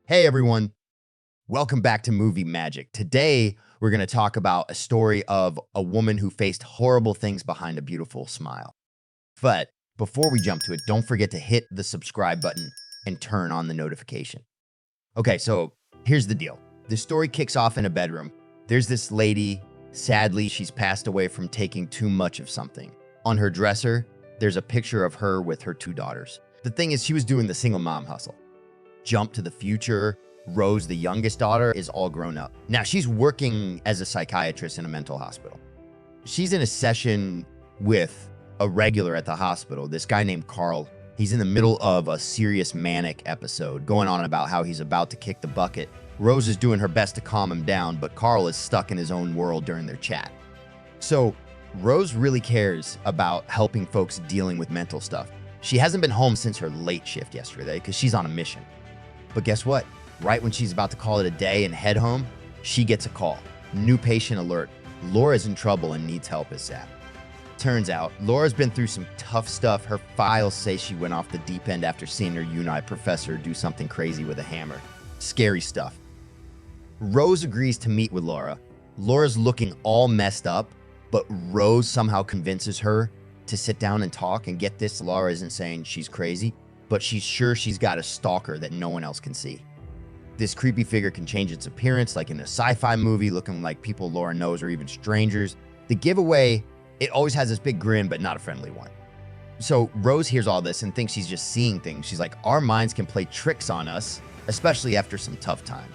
Hey everyone, welcome back to Movie Magic. Today, we're going to talk about a story of a woman who faced horrible things behind a beautiful smile. But before we jump to it, don't forget to hit the subscribe button and turn on the notification. Okay, so here's the deal. The story kicks off in a bedroom. There's this lady, sadly, she's passed away from taking too much of something. On her dresser, there's a picture of her with her two daughters. The thing is, she was doing the single mom hustle. Jump to the future, Rose, the youngest daughter, is all grown up. Now, she's working as a psychiatrist in a mental hospital. She's in a session with a regular at the hospital, this guy named Carl. He's in the middle of a serious manic episode, going on about how he's about to kick the bucket. Rose is doing her best to calm him down, but Carl is stuck in his own world during their chat. So, Rose really cares about helping folks dealing with mental stuff. She hasn't been home since her late shift yesterday because she's on a mission. But guess what? Right when she's about to call it a day and head home, she gets a call. New patient alert. Laura's in trouble and needs help ASAP. Turns out, Laura's been through some tough stuff. Her files say she went off the deep end after seeing her UNI professor do something crazy with a hammer. Scary stuff. Rose agrees to meet with Laura. Laura's looking all messed up, but Rose somehow convinces her to sit down and talk. And get this, Laura isn't saying she's crazy, but she's sure she's got a stalker that no one else can see. This creepy figure can change its appearance like in a sci-fi movie, looking like people Laura knows or even strangers. The giveaway, it always has this big grin, but not a friendly one. So Rose hears all this and thinks she's just seeing things. She's like, our minds can play tricks on us, especially after some tough time.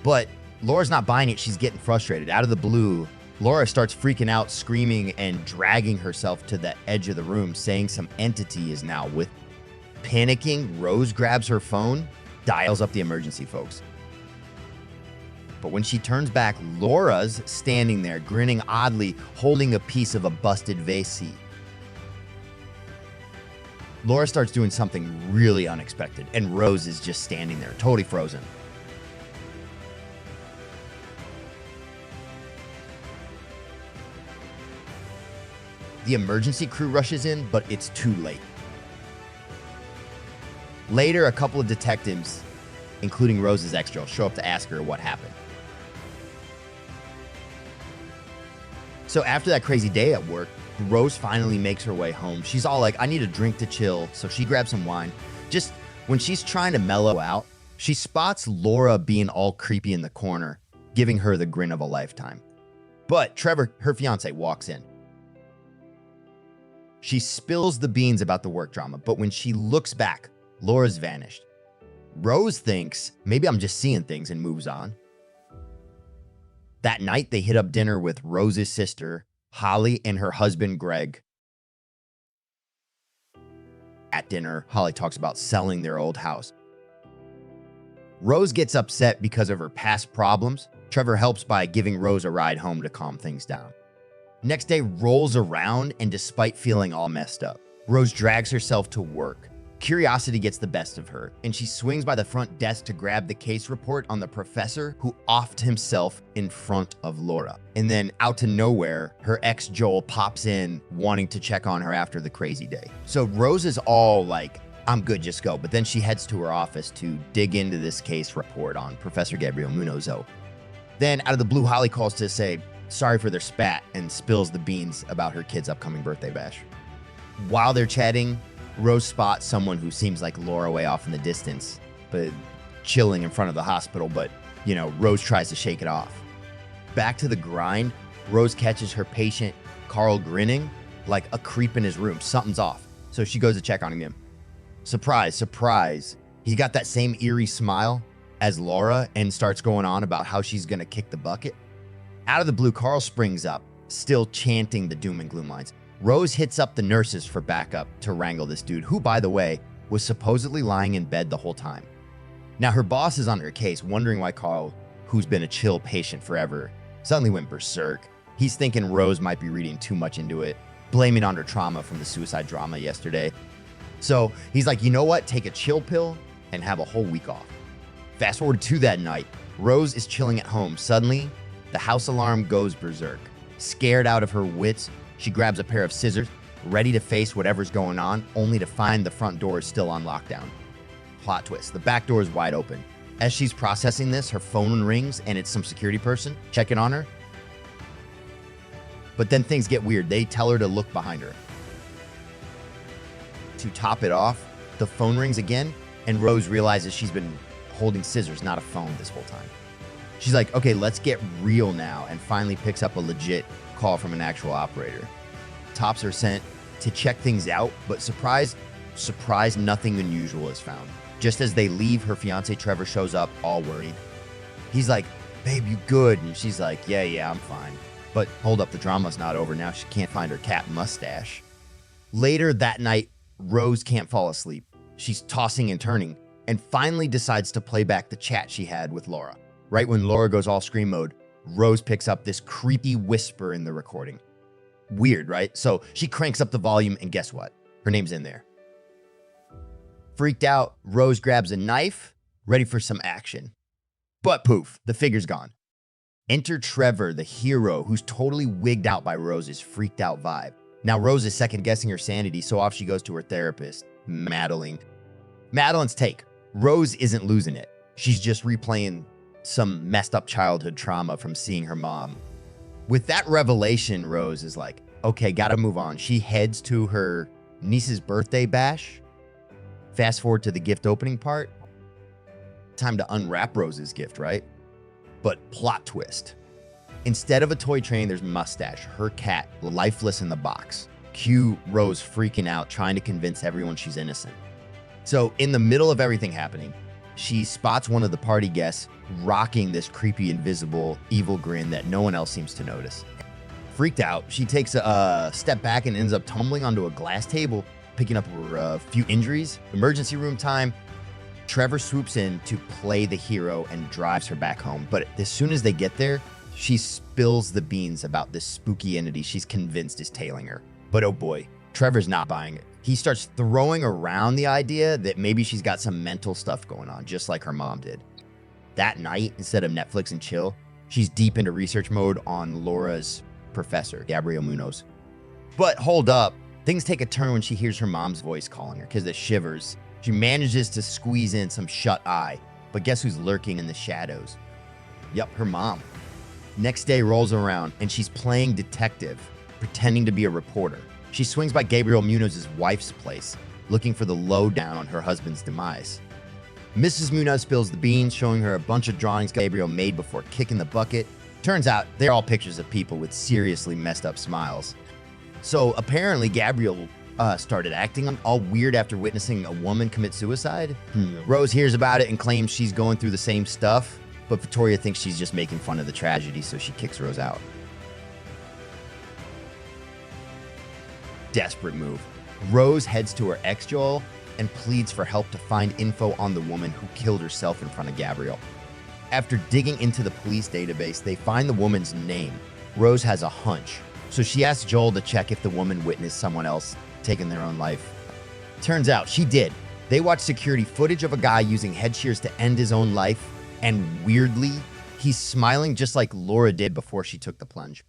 But Laura's not buying it. She's getting frustrated. Out of the blue, Laura starts freaking out, screaming and dragging herself to the edge of the room, saying some entity is now with her. Panicking, Rose grabs her phone, dials up the emergency folks. But when she turns back, Laura's standing there, grinning oddly, holding a piece of a busted vase. Laura starts doing something really unexpected, and Rose is just standing there, totally frozen. The emergency crew rushes in, but it's too late. Later, a couple of detectives, including Rose's ex-girl, show up to ask her what happened. So after that crazy day at work, Rose finally makes her way home. She's all like, I need a drink to chill, so she grabs some wine. Just when she's trying to mellow out, she spots Laura being all creepy in the corner, giving her the grin of a lifetime. But Trevor, her fiance, walks in. She spills the beans about the work drama, but when she looks back, Laura's vanished. Rose thinks, maybe I'm just seeing things, and moves on. That night, they hit up dinner with Rose's sister, Holly, and her husband, Greg. At dinner, Holly talks about selling their old house. Rose gets upset because of her past problems. Trevor helps by giving Rose a ride home to calm things down. Next day rolls around, and despite feeling all messed up, Rose drags herself to work. Curiosity gets the best of her, and she swings by the front desk to grab the case report on the professor who offed himself in front of Laura. And then out of nowhere, her ex Joel pops in wanting to check on her after the crazy day. So Rose is all like, I'm good, just go. But then she heads to her office to dig into this case report on Professor Gabriel Munozo. Then out of the blue, Holly calls to say sorry for their spat and spills the beans about her kid's upcoming birthday bash. While they're chatting, Rose spots someone who seems like Laura way off in the distance, but chilling in front of the hospital, but, Rose tries to shake it off. Back to the grind, Rose catches her patient, Carl, grinning like a creep in his room. Something's off, so she goes to check on him. Surprise, surprise. He got that same eerie smile as Laura and starts going on about how she's gonna kick the bucket. Out of the blue, Carl springs up, still chanting the doom and gloom lines. Rose hits up the nurses for backup to wrangle this dude, who, by the way, was supposedly lying in bed the whole time. Now, her boss is on her case, wondering why Carl, who's been a chill patient forever, suddenly went berserk. He's thinking Rose might be reading too much into it, blaming on her trauma from the suicide drama yesterday. So he's like, you know what? Take a chill pill and have a whole week off. Fast forward to that night, Rose is chilling at home. Suddenly, the house alarm goes berserk. Scared out of her wits, she grabs a pair of scissors, ready to face whatever's going on, only to find the front door is still on lockdown. Plot twist, the back door is wide open. As she's processing this, her phone rings and it's some security person checking on her. But then things get weird. They tell her to look behind her. To top it off, the phone rings again, and Rose realizes she's been holding scissors, not a phone, this whole time. She's like, okay, let's get real now, and finally picks up a legit call from an actual operator. Tops are sent to check things out, but surprise, nothing unusual is found. Just as they leave, her fiance Trevor shows up, all worried. He's like, babe, you good? And she's like, yeah, I'm fine. But hold up, the drama's not over. Now she can't find her cat mustache. Later that night, Rose can't fall asleep. She's tossing and turning, and finally decides to play back the chat she had with Laura. Right when Laura goes all scream mode, Rose picks up this creepy whisper in the recording. Weird, right? So she cranks up the volume, and guess what? Her name's in there. Freaked out, Rose grabs a knife, ready for some action. But poof, the figure's gone. Enter Trevor, the hero, who's totally wigged out by Rose's freaked out vibe. Now Rose is second guessing her sanity, so off she goes to her therapist, Madeline. Madeline's take: Rose isn't losing it. She's just replaying some messed up childhood trauma from seeing her mom. With that revelation, Rose is like, okay, gotta move on. She heads to her niece's birthday bash. Fast forward to the gift opening part. Time to unwrap Rose's gift, right? But plot twist. Instead of a toy train, there's Mustache, her cat, lifeless in the box. Cue Rose freaking out, trying to convince everyone she's innocent. So in the middle of everything happening, she spots one of the party guests rocking this creepy, invisible, evil grin that no one else seems to notice. Freaked out, she takes a step back and ends up tumbling onto a glass table, picking up a few injuries. Emergency room time. Trevor swoops in to play the hero and drives her back home. But as soon as they get there, she spills the beans about this spooky entity she's convinced is tailing her. But oh boy, Trevor's not buying it. He starts throwing around the idea that maybe she's got some mental stuff going on, just like her mom did. That night, instead of Netflix and chill, she's deep into research mode on Laura's professor, Gabriel Munoz. But hold up, things take a turn when she hears her mom's voice calling her, because it shivers. She manages to squeeze in some shut eye, but guess who's lurking in the shadows? Yup, her mom. Next day rolls around and she's playing detective, pretending to be a reporter. She swings by Gabriel Munoz's wife's place, looking for the lowdown on her husband's demise. Mrs. Munoz spills the beans, showing her a bunch of drawings Gabriel made before kicking the bucket. Turns out they're all pictures of people with seriously messed up smiles. So apparently Gabriel started acting all weird after witnessing a woman commit suicide. Rose hears about it and claims she's going through the same stuff, but Victoria thinks she's just making fun of the tragedy, so she kicks Rose out. Desperate move. Rose heads to her ex Joel and pleads for help to find info on the woman who killed herself in front of Gabriel. After digging into the police database, they find the woman's name. Rose has a hunch, so she asks Joel to check if the woman witnessed someone else taking their own life. Turns out she did. They watched security footage of a guy using head shears to end his own life, and weirdly, he's smiling just like Laura did before she took the plunge.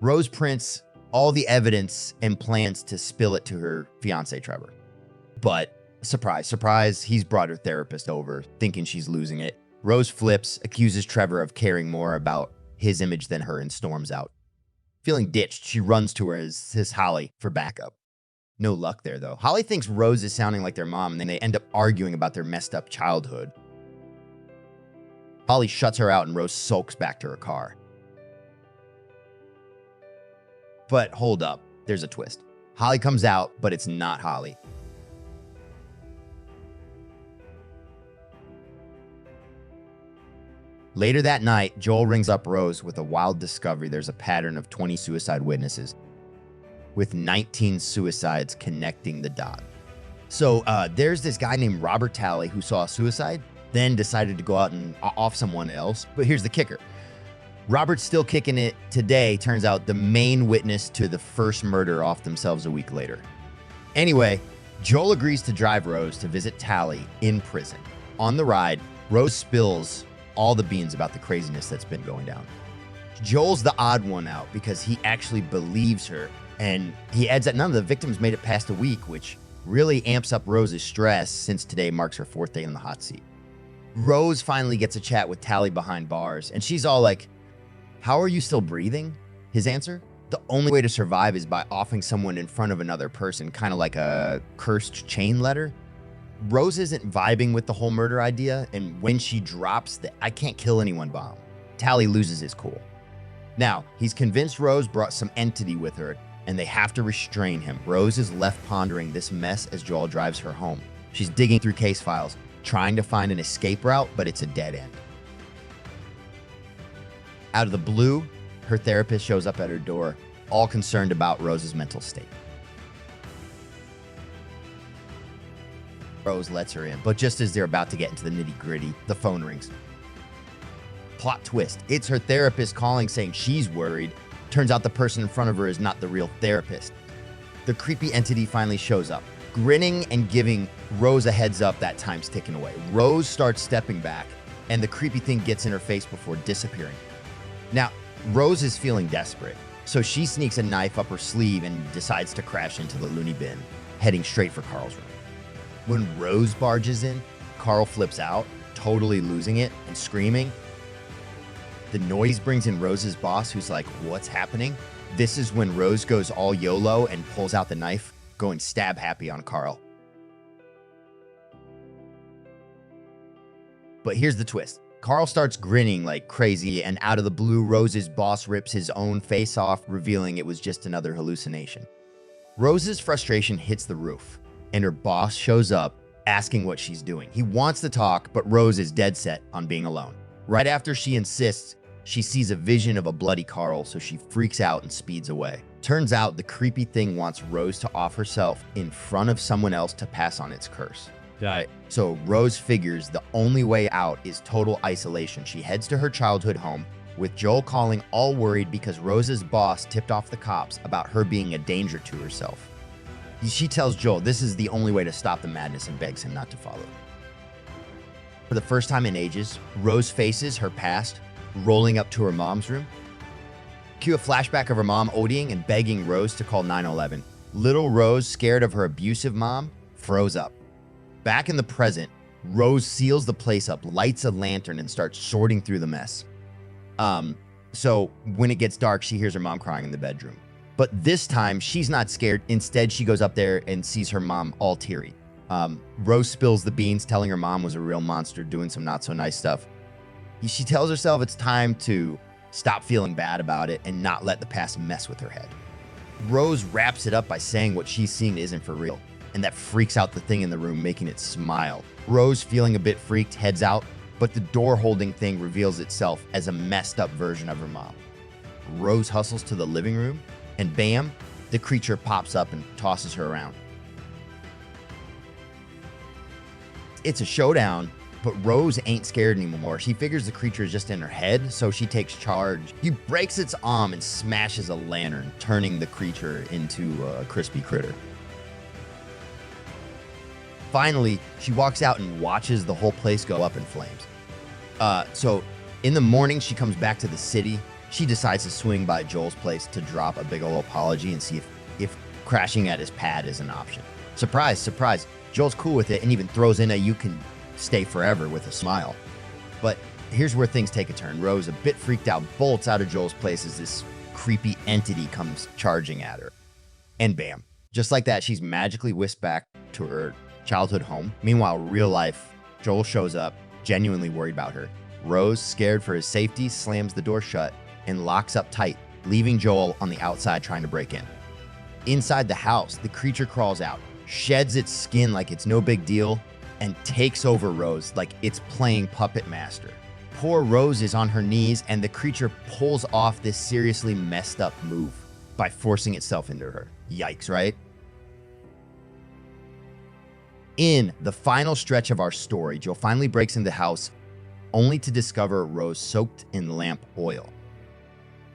Rose prints all the evidence and plans to spill it to her fiance Trevor. But surprise, surprise, he's brought her therapist over, thinking she's losing it. Rose flips, accuses Trevor of caring more about his image than her, and storms out. Feeling ditched, she runs to her as Holly for backup. No luck there, though. Holly thinks Rose is sounding like their mom, and then they end up arguing about their messed up childhood. Holly shuts her out, and Rose sulks back to her car. But hold up, there's a twist. Holly comes out, but it's not Holly. Later that night, Joel rings up Rose with a wild discovery. There's a pattern of 20 suicide witnesses, with 19 suicides connecting the dot. So there's this guy named Robert Talley who saw a suicide, then decided to go out and off someone else. But here's the kicker. Robert's still kicking it today. Turns out the main witness to the first murder off themselves a week later. Anyway, Joel agrees to drive Rose to visit Talley in prison. On the ride, Rose spills all the beans about the craziness that's been going down. Joel's the odd one out because he actually believes her, and he adds that none of the victims made it past a week, which really amps up Rose's stress since today marks her 4th day in the hot seat. Rose finally gets a chat with Tally behind bars, and she's all like, "How are you still breathing?" His answer? "The only way to survive is by offing someone in front of another person, kind of like a cursed chain letter." Rose isn't vibing with the whole murder idea, and when she drops the "I can't kill anyone" bomb, Tally loses his cool. Now, he's convinced Rose brought some entity with her, and they have to restrain him. Rose is left pondering this mess as Joel drives her home. She's digging through case files, trying to find an escape route, but it's a dead end. Out of the blue, her therapist shows up at her door, all concerned about Rose's mental state. Rose lets her in, but just as they're about to get into the nitty-gritty, the phone rings. Plot twist, it's her therapist calling saying she's worried. Turns out the person in front of her is not the real therapist. The creepy entity finally shows up, grinning and giving Rose a heads up that time's ticking away. Rose starts stepping back, and the creepy thing gets in her face before disappearing. Now, Rose is feeling desperate, so she sneaks a knife up her sleeve and decides to crash into the loony bin, heading straight for Carl's room. When Rose barges in, Carl flips out, totally losing it and screaming. The noise brings in Rose's boss, who's like, "What's happening?" This is when Rose goes all YOLO and pulls out the knife, going stab happy on Carl. But here's the twist. Carl starts grinning like crazy, and out of the blue, Rose's boss rips his own face off, revealing it was just another hallucination. Rose's frustration hits the roof, and her boss shows up asking what she's doing. He wants to talk, but Rose is dead set on being alone. Right after she insists, she sees a vision of a bloody Carl, so she freaks out and speeds away. Turns out the creepy thing wants Rose to off herself in front of someone else to pass on its curse. Right. So Rose figures the only way out is total isolation. She heads to her childhood home, with Joel calling, all worried because Rose's boss tipped off the cops about her being a danger to herself. She tells Joel this is the only way to stop the madness and begs him not to follow. For the first time in ages, Rose faces her past, rolling up to her mom's room. Cue a flashback of her mom ODing and begging Rose to call 911. Little Rose, scared of her abusive mom, froze up. Back in the present, Rose seals the place up, lights a lantern, and starts sorting through the mess. So when it gets dark, she hears her mom crying in the bedroom. But this time, she's not scared. Instead, she goes up there and sees her mom all teary. Rose spills the beans, telling her mom was a real monster doing some not so nice stuff. She tells herself it's time to stop feeling bad about it and not let the past mess with her head. Rose wraps it up by saying what she's seeing isn't for real, and that freaks out the thing in the room, making it smile. Rose, feeling a bit freaked, heads out, but the door-holding thing reveals itself as a messed up version of her mom. Rose hustles to the living room, and bam, the creature pops up and tosses her around. It's a showdown, but Rose ain't scared anymore. She figures the creature is just in her head, so she takes charge. He breaks its arm and smashes a lantern, turning the creature into a crispy critter. Finally, she walks out and watches the whole place go up in flames. So in the morning, she comes back to the city. She decides to swing by Joel's place to drop a big ol' apology and see if crashing at his pad is an option. Surprise, surprise. Joel's cool with it and even throws in a "you can stay forever" with a smile. But here's where things take a turn. Rose, a bit freaked out, bolts out of Joel's place as this creepy entity comes charging at her. And bam, just like that, she's magically whisked back to her childhood home. Meanwhile, real life, Joel shows up, genuinely worried about her. Rose, scared for his safety, slams the door shut and locks up tight, leaving Joel on the outside trying to break in. Inside the house, the creature crawls out, sheds its skin like it's no big deal, and takes over Rose like it's playing puppet master. Poor Rose is on her knees, and the creature pulls off this seriously messed up move by forcing itself into her. Yikes, right? In the final stretch of our story, Joel finally breaks into the house, only to discover Rose soaked in lamp oil.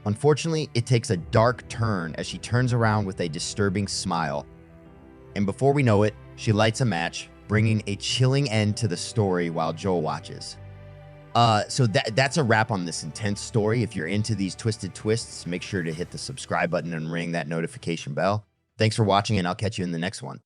Unfortunately, it takes a dark turn as she turns around with a disturbing smile. And before we know it, she lights a match, bringing a chilling end to the story while Joel watches. So that's a wrap on this intense story. If you're into these twisted twists, make sure to hit the subscribe button and ring that notification bell. Thanks for watching, and I'll catch you in the next one.